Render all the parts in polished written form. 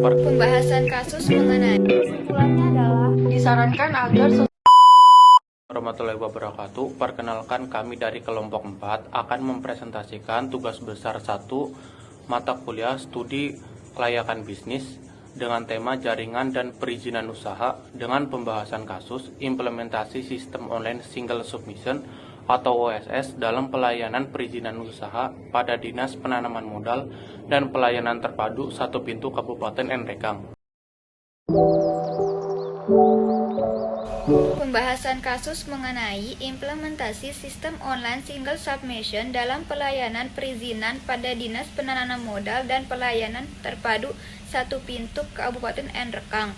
Pembahasan kasus mengenai Kesimpulannya adalah disarankan agar Warahmatullahi wabarakatuh. Perkenalkan, kami dari kelompok 4 akan mempresentasikan tugas besar 1 mata kuliah studi kelayakan bisnis dengan tema jaringan dan perizinan usaha dengan pembahasan kasus implementasi sistem online single submission atau OSS dalam pelayanan perizinan usaha pada Dinas Penanaman Modal dan Pelayanan Terpadu Satu Pintu Kabupaten Nrekang. Pembahasan kasus mengenai implementasi sistem online single submission dalam pelayanan perizinan pada Dinas Penanaman Modal dan Pelayanan Terpadu Satu Pintu Kabupaten Nrekang.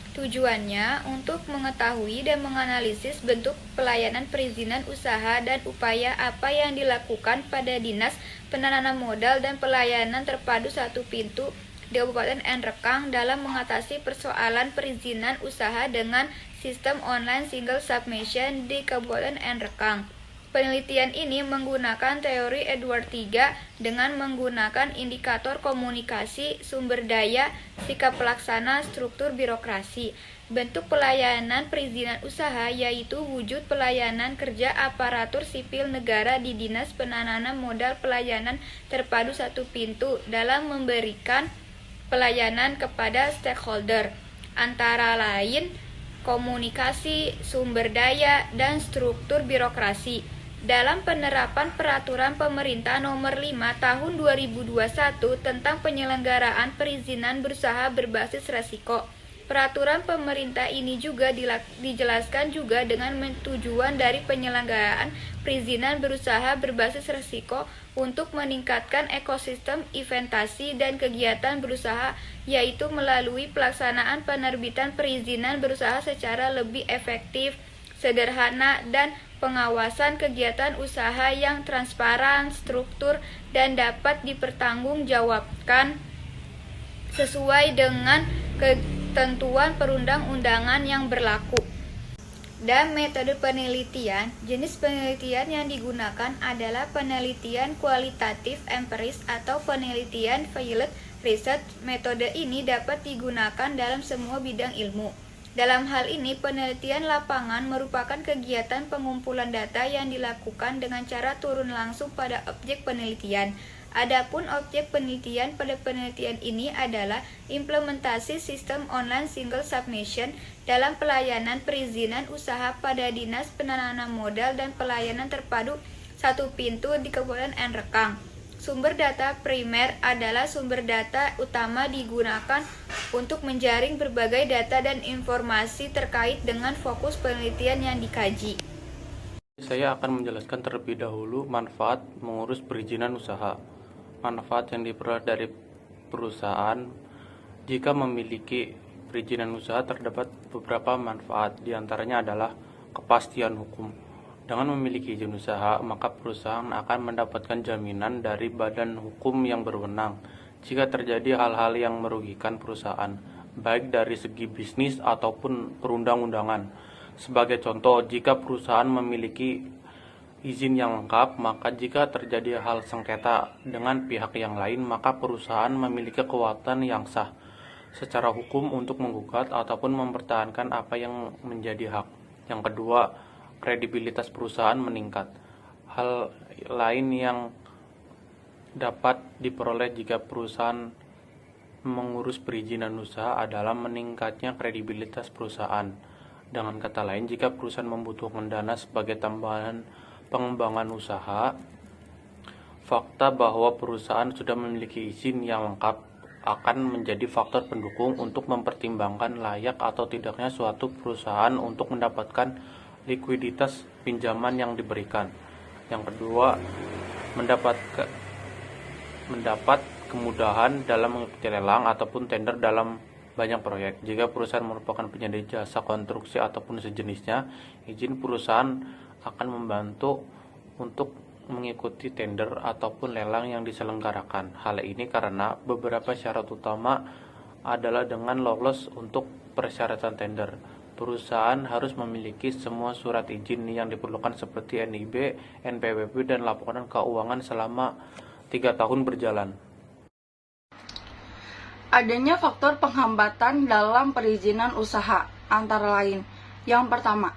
Tujuannya untuk mengetahui dan menganalisis bentuk pelayanan perizinan usaha dan upaya apa yang dilakukan pada Dinas Penanaman Modal dan Pelayanan Terpadu Satu Pintu di Kabupaten Nrekang dalam mengatasi persoalan perizinan usaha dengan sistem online single submission di Kabupaten Nrekang. Penelitian ini menggunakan teori Edward III dengan menggunakan indikator komunikasi, sumber daya, sikap pelaksana, struktur birokrasi. Bentuk pelayanan perizinan usaha yaitu wujud pelayanan kerja aparatur sipil negara di Dinas Penanaman Modal Pelayanan Terpadu Satu Pintu dalam memberikan pelayanan kepada stakeholder, antara lain komunikasi, sumber daya, dan struktur birokrasi. Dalam penerapan Peraturan Pemerintah Nomor 5 Tahun 2021 tentang penyelenggaraan perizinan berusaha berbasis resiko. Peraturan pemerintah ini juga dijelaskan juga dengan tujuan dari penyelenggaraan perizinan berusaha berbasis resiko untuk meningkatkan ekosistem investasi dan kegiatan berusaha, yaitu melalui pelaksanaan penerbitan perizinan berusaha secara lebih efektif, sederhana, dan pengawasan kegiatan usaha yang transparan, struktur, dan dapat dipertanggungjawabkan sesuai dengan ketentuan perundang-undangan yang berlaku. Dan metode penelitian, jenis penelitian yang digunakan adalah penelitian kualitatif empiris atau penelitian field research. Metode ini dapat digunakan dalam semua bidang ilmu. Dalam hal ini, penelitian lapangan merupakan kegiatan pengumpulan data yang dilakukan dengan cara turun langsung pada objek penelitian. Adapun objek penelitian pada penelitian ini adalah implementasi sistem online single submission dalam pelayanan perizinan usaha pada Dinas Penanaman Modal dan Pelayanan Terpadu Satu Pintu di Kabupaten Nrekang. Sumber data primer adalah sumber data utama digunakan untuk menjaring berbagai data dan informasi terkait dengan fokus penelitian yang dikaji. Saya akan menjelaskan terlebih dahulu manfaat mengurus perizinan usaha. Manfaat yang diperoleh dari perusahaan jika memiliki perizinan usaha terdapat beberapa manfaat, diantaranya adalah kepastian hukum. Dengan memiliki izin usaha, maka perusahaan akan mendapatkan jaminan dari badan hukum yang berwenang jika terjadi hal-hal yang merugikan perusahaan, baik dari segi bisnis ataupun perundang-undangan. Sebagai contoh, jika perusahaan memiliki izin yang lengkap, maka jika terjadi hal sengketa dengan pihak yang lain, maka perusahaan memiliki kekuatan yang sah secara hukum untuk menggugat ataupun mempertahankan apa yang menjadi hak. Yang kedua, kredibilitas perusahaan meningkat. Hal lain yang dapat diperoleh jika perusahaan mengurus perizinan usaha adalah meningkatnya kredibilitas perusahaan. Dengan kata lain, jika perusahaan membutuhkan dana sebagai tambahan pengembangan usaha, fakta bahwa perusahaan sudah memiliki izin yang lengkap akan menjadi faktor pendukung untuk mempertimbangkan layak atau tidaknya suatu perusahaan untuk mendapatkan likuiditas pinjaman yang diberikan. Yang kedua, mendapat kemudahan dalam mengikuti lelang ataupun tender dalam banyak proyek. Jika perusahaan merupakan penyedia jasa konstruksi ataupun sejenisnya, izin perusahaan akan membantu untuk mengikuti tender ataupun lelang yang diselenggarakan. Hal ini karena beberapa syarat utama adalah dengan lolos untuk persyaratan tender. Perusahaan harus memiliki semua surat izin yang diperlukan seperti NIB, NPWP, dan laporan keuangan selama 3 tahun berjalan. Adanya faktor penghambatan dalam perizinan usaha, antara lain. Yang pertama,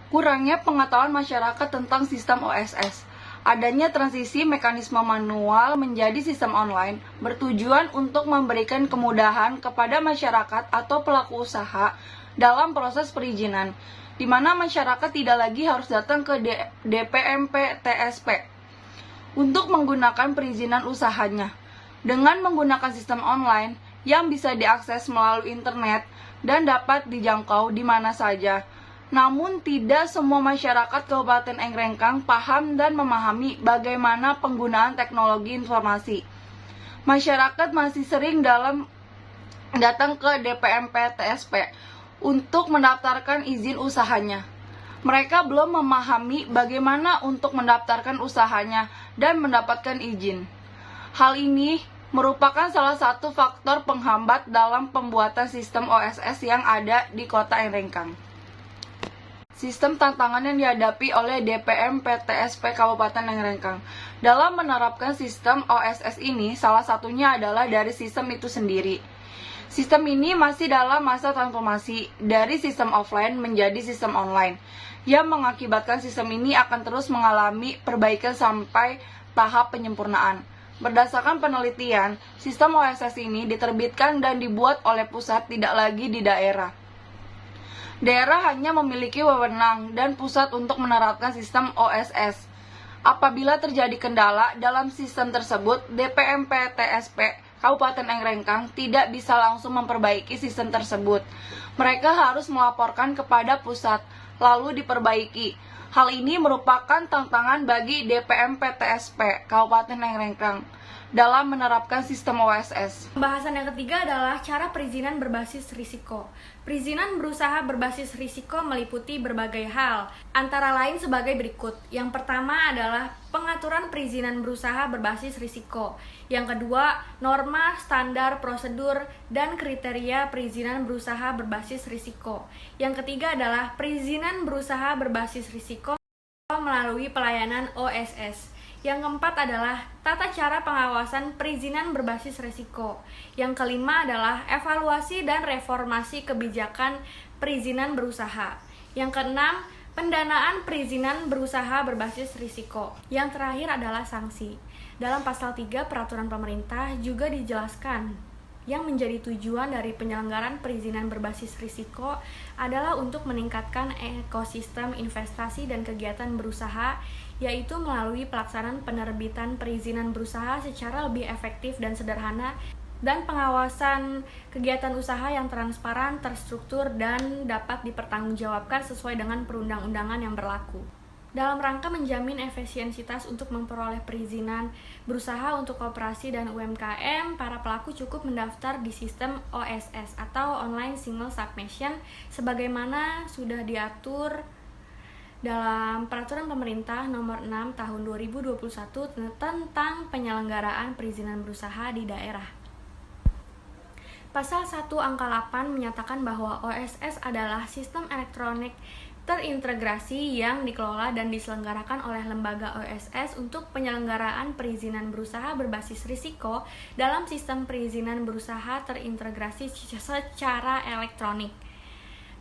kurangnya pengetahuan masyarakat tentang sistem OSS. Adanya transisi mekanisme manual menjadi sistem online bertujuan untuk memberikan kemudahan kepada masyarakat atau pelaku usaha dalam proses perizinan, di mana masyarakat tidak lagi harus datang ke DPMP TSP untuk menggunakan perizinan usahanya. Dengan menggunakan sistem online yang bisa diakses melalui internet dan dapat dijangkau di mana saja. Namun tidak semua masyarakat Kabupaten Engrengkang paham dan memahami bagaimana penggunaan teknologi informasi. Masyarakat masih sering datang ke DPMP TSP untuk mendaftarkan izin usahanya. Mereka belum memahami bagaimana untuk mendaftarkan usahanya dan mendapatkan izin. Hal ini merupakan salah satu faktor penghambat dalam pembuatan sistem OSS yang ada di Kota Engrengkang. Sistem tantangan yang dihadapi oleh DPM PTSP Kabupaten Engrengkang dalam menerapkan sistem OSS ini salah satunya adalah dari sistem itu sendiri. Sistem ini masih dalam masa transformasi dari sistem offline menjadi sistem online, yang mengakibatkan sistem ini akan terus mengalami perbaikan sampai tahap penyempurnaan. Berdasarkan penelitian, sistem OSS ini diterbitkan dan dibuat oleh pusat, tidak lagi di daerah. Daerah hanya memiliki wewenang dan pusat untuk menerapkan sistem OSS. Apabila terjadi kendala dalam sistem tersebut, DPMP TSP Kabupaten Engrengkang tidak bisa langsung memperbaiki sistem tersebut. Mereka harus melaporkan kepada pusat, lalu diperbaiki. Hal ini merupakan tantangan bagi DPM PTSP Kabupaten Engrengkang dalam menerapkan sistem OSS. Pembahasan yang ketiga adalah cara perizinan berbasis risiko. Perizinan berusaha berbasis risiko meliputi berbagai hal, antara lain sebagai berikut. Yang pertama adalah pengaturan perizinan berusaha berbasis risiko. Yang kedua, norma, standar, prosedur, dan kriteria perizinan berusaha berbasis risiko. Yang ketiga adalah perizinan berusaha berbasis risiko melalui pelayanan OSS. Yang keempat adalah tata cara pengawasan perizinan berbasis risiko. Yang kelima adalah evaluasi dan reformasi kebijakan perizinan berusaha. Yang keenam, pendanaan perizinan berusaha berbasis risiko. Yang terakhir adalah sanksi. Dalam pasal 3 peraturan pemerintah juga dijelaskan yang menjadi tujuan dari penyelenggaraan perizinan berbasis risiko adalah untuk meningkatkan ekosistem investasi dan kegiatan berusaha, yaitu melalui pelaksanaan penerbitan perizinan berusaha secara lebih efektif dan sederhana, dan pengawasan kegiatan usaha yang transparan, terstruktur, dan dapat dipertanggungjawabkan sesuai dengan perundang-undangan yang berlaku. Dalam rangka menjamin efisiensitas untuk memperoleh perizinan berusaha untuk koperasi dan UMKM, para pelaku cukup mendaftar di sistem OSS atau Online Single Submission sebagaimana sudah diatur dalam Peraturan Pemerintah Nomor 6 Tahun 2021 tentang penyelenggaraan perizinan berusaha di daerah. Pasal 1 Angka 8 menyatakan bahwa OSS adalah sistem elektronik terintegrasi yang dikelola dan diselenggarakan oleh lembaga OSS untuk penyelenggaraan perizinan berusaha berbasis risiko dalam sistem perizinan berusaha terintegrasi secara elektronik.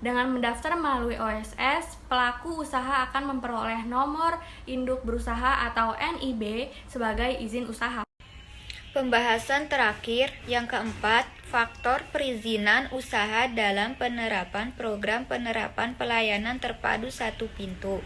Dengan mendaftar melalui OSS, pelaku usaha akan memperoleh nomor induk berusaha atau NIB sebagai izin usaha. Pembahasan terakhir yang keempat, faktor perizinan usaha dalam penerapan program penerapan pelayanan terpadu satu pintu.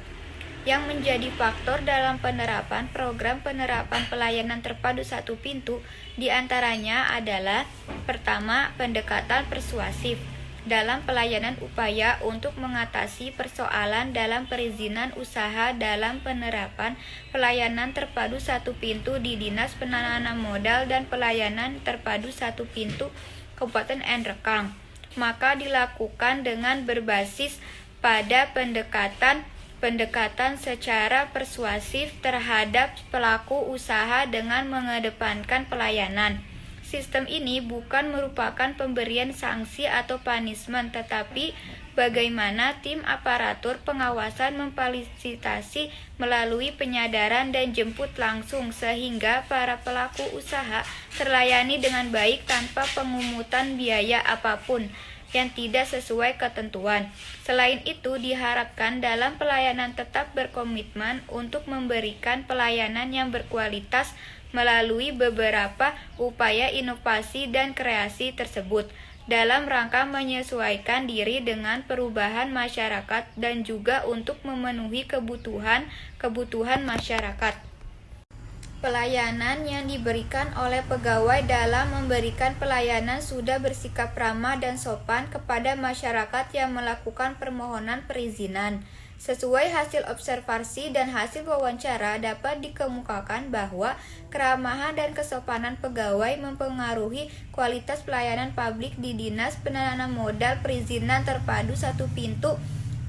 Yang menjadi faktor dalam penerapan program penerapan pelayanan terpadu satu pintu diantaranya adalah: pertama, pendekatan persuasif dalam pelayanan upaya untuk mengatasi persoalan dalam perizinan usaha dalam penerapan pelayanan terpadu satu pintu di Dinas Penanaman Modal dan Pelayanan Terpadu Satu Pintu Kabupaten Engrengkang, maka dilakukan dengan berbasis pada pendekatan secara persuasif terhadap pelaku usaha dengan mengedepankan pelayanan. Sistem ini bukan merupakan pemberian sanksi atau punishment, tetapi bagaimana tim aparatur pengawasan memfasilitasi melalui penyadaran dan jemput langsung sehingga para pelaku usaha terlayani dengan baik tanpa pengukutan biaya apapun yang tidak sesuai ketentuan. Selain itu, diharapkan dalam pelayanan tetap berkomitmen untuk memberikan pelayanan yang berkualitas melalui beberapa upaya inovasi dan kreasi tersebut dalam rangka menyesuaikan diri dengan perubahan masyarakat dan juga untuk memenuhi kebutuhan masyarakat. Pelayanan yang diberikan oleh pegawai dalam memberikan pelayanan sudah bersikap ramah dan sopan kepada masyarakat yang melakukan permohonan perizinan. Sesuai hasil observasi dan hasil wawancara dapat dikemukakan bahwa keramahan dan kesopanan pegawai mempengaruhi kualitas pelayanan publik di Dinas Penanaman Modal Perizinan Terpadu Satu Pintu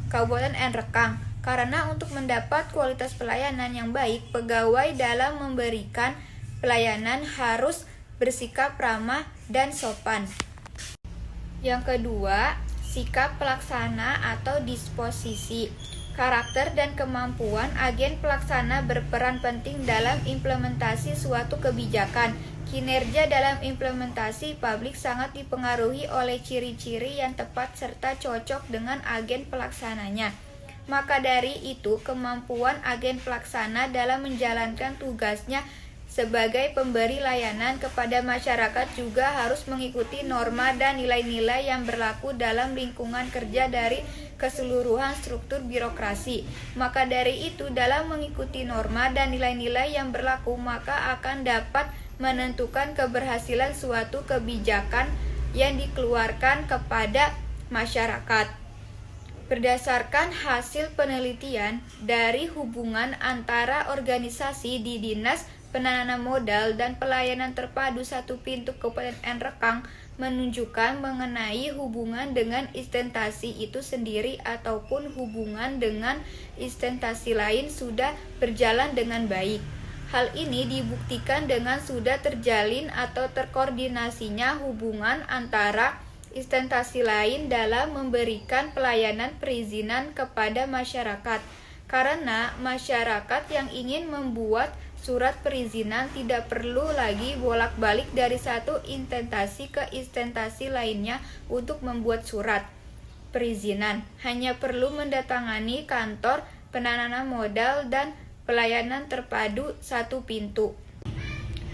Kabupaten Nrekang. Karena untuk mendapat kualitas pelayanan yang baik, pegawai dalam memberikan pelayanan harus bersikap ramah dan sopan. Yang kedua, sikap pelaksana atau disposisi. Karakter dan kemampuan agen pelaksana berperan penting dalam implementasi suatu kebijakan. Kinerja dalam implementasi publik sangat dipengaruhi oleh ciri-ciri yang tepat serta cocok dengan agen pelaksananya. Maka dari itu, kemampuan agen pelaksana dalam menjalankan tugasnya sebagai pemberi layanan kepada masyarakat juga harus mengikuti norma dan nilai-nilai yang berlaku dalam lingkungan kerja dari keseluruhan struktur birokrasi. Maka dari itu, dalam mengikuti norma dan nilai-nilai yang berlaku, maka akan dapat menentukan keberhasilan suatu kebijakan yang dikeluarkan kepada masyarakat. Berdasarkan hasil penelitian dari hubungan antara organisasi di Dinas Penanaman Modal dan Pelayanan Terpadu Satu Pintu Kabupaten Nrekang menunjukkan mengenai hubungan dengan instansi itu sendiri ataupun hubungan dengan instansi lain sudah berjalan dengan baik. Hal ini dibuktikan dengan sudah terjalin atau terkoordinasinya hubungan antara instansi lain dalam memberikan pelayanan perizinan kepada masyarakat. Karena masyarakat yang ingin membuat surat perizinan tidak perlu lagi bolak-balik dari satu instansi ke instansi lainnya untuk membuat surat perizinan. Hanya perlu mendatangani kantor penanaman modal dan pelayanan terpadu satu pintu.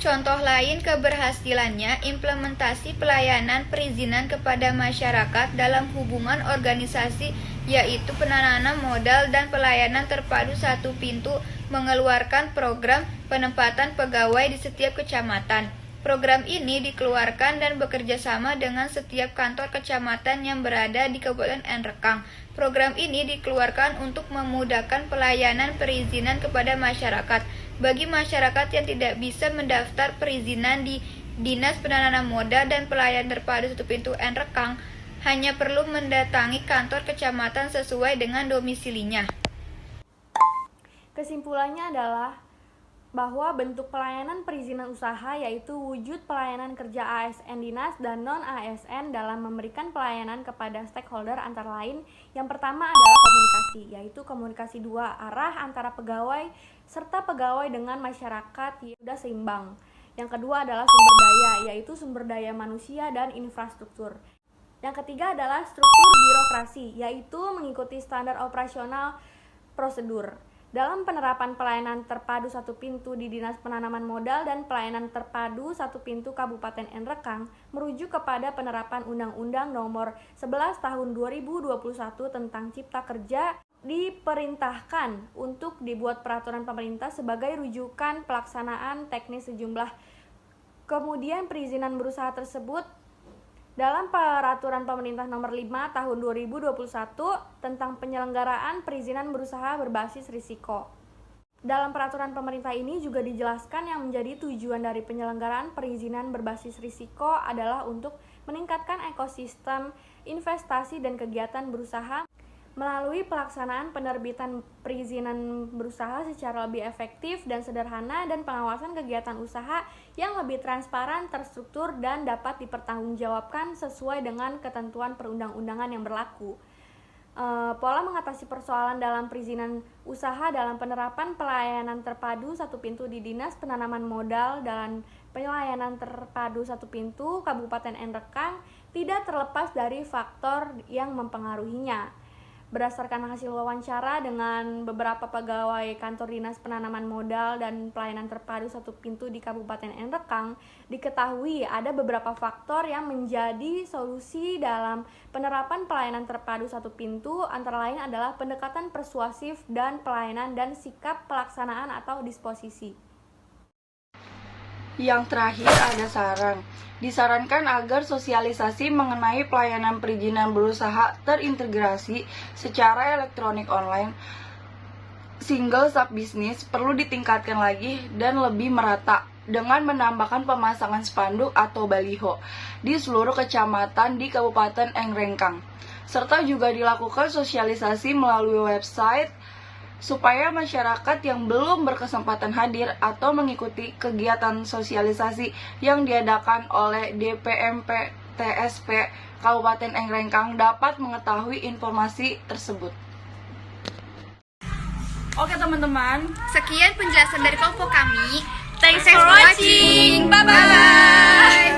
Contoh lain keberhasilannya implementasi pelayanan perizinan kepada masyarakat dalam hubungan organisasi yaitu penanaman modal dan pelayanan terpadu satu pintu mengeluarkan program penempatan pegawai di setiap kecamatan. Program ini dikeluarkan dan bekerja sama dengan setiap kantor kecamatan yang berada di Kabupaten Nrekang. Program ini dikeluarkan untuk memudahkan pelayanan perizinan kepada masyarakat. Bagi masyarakat yang tidak bisa mendaftar perizinan di Dinas Penanaman Modal dan Pelayanan Terpadu Satu Pintu Nrekang, hanya perlu mendatangi kantor kecamatan sesuai dengan domisilinya. Kesimpulannya adalah bahwa bentuk pelayanan perizinan usaha yaitu wujud pelayanan kerja ASN dinas dan non-ASN dalam memberikan pelayanan kepada stakeholder antara lain. Yang pertama adalah komunikasi, yaitu komunikasi dua arah antara pegawai serta pegawai dengan masyarakat yang sudah seimbang. Yang kedua adalah sumber daya, yaitu sumber daya manusia dan infrastruktur. Yang ketiga adalah struktur birokrasi, yaitu mengikuti standar operasional prosedur. Dalam penerapan pelayanan terpadu satu pintu di Dinas Penanaman Modal dan Pelayanan Terpadu Satu Pintu Kabupaten Nrekang merujuk kepada penerapan Undang-Undang Nomor 11 Tahun 2021 tentang Cipta Kerja, diperintahkan untuk dibuat peraturan pemerintah sebagai rujukan pelaksanaan teknis sejumlah kemudian perizinan berusaha tersebut dalam Peraturan Pemerintah Nomor 5 Tahun 2021 tentang penyelenggaraan perizinan berusaha berbasis risiko. Dalam peraturan pemerintah ini juga dijelaskan yang menjadi tujuan dari penyelenggaraan perizinan berbasis risiko adalah untuk meningkatkan ekosistem investasi dan kegiatan berusaha, melalui pelaksanaan penerbitan perizinan berusaha secara lebih efektif dan sederhana dan pengawasan kegiatan usaha yang lebih transparan, terstruktur, dan dapat dipertanggungjawabkan sesuai dengan ketentuan perundang-undangan yang berlaku. Pola mengatasi persoalan dalam perizinan usaha dalam penerapan pelayanan terpadu satu pintu di Dinas Penanaman Modal dan pelayanan terpadu satu pintu Kabupaten Enrekang tidak terlepas dari faktor yang mempengaruhinya. Berdasarkan hasil wawancara dengan beberapa pegawai kantor Dinas Penanaman Modal dan pelayanan terpadu satu pintu di Kabupaten Enrekang, diketahui ada beberapa faktor yang menjadi solusi dalam penerapan pelayanan terpadu satu pintu, antara lain adalah pendekatan persuasif dan pelayanan dan sikap pelaksanaan atau disposisi. Yang terakhir ada saran. Disarankan agar sosialisasi mengenai pelayanan perizinan berusaha terintegrasi secara elektronik online single sub bisnis perlu ditingkatkan lagi dan lebih merata dengan menambahkan pemasangan spanduk atau baliho di seluruh kecamatan di Kabupaten Enrekang, serta juga dilakukan sosialisasi melalui website supaya masyarakat yang belum berkesempatan hadir atau mengikuti kegiatan sosialisasi yang diadakan oleh DPMP TSP Kabupaten Enrekang dapat mengetahui informasi tersebut. Oke teman-teman, Sekian penjelasan dari kelompok kami. Thanks for watching. Bye-bye.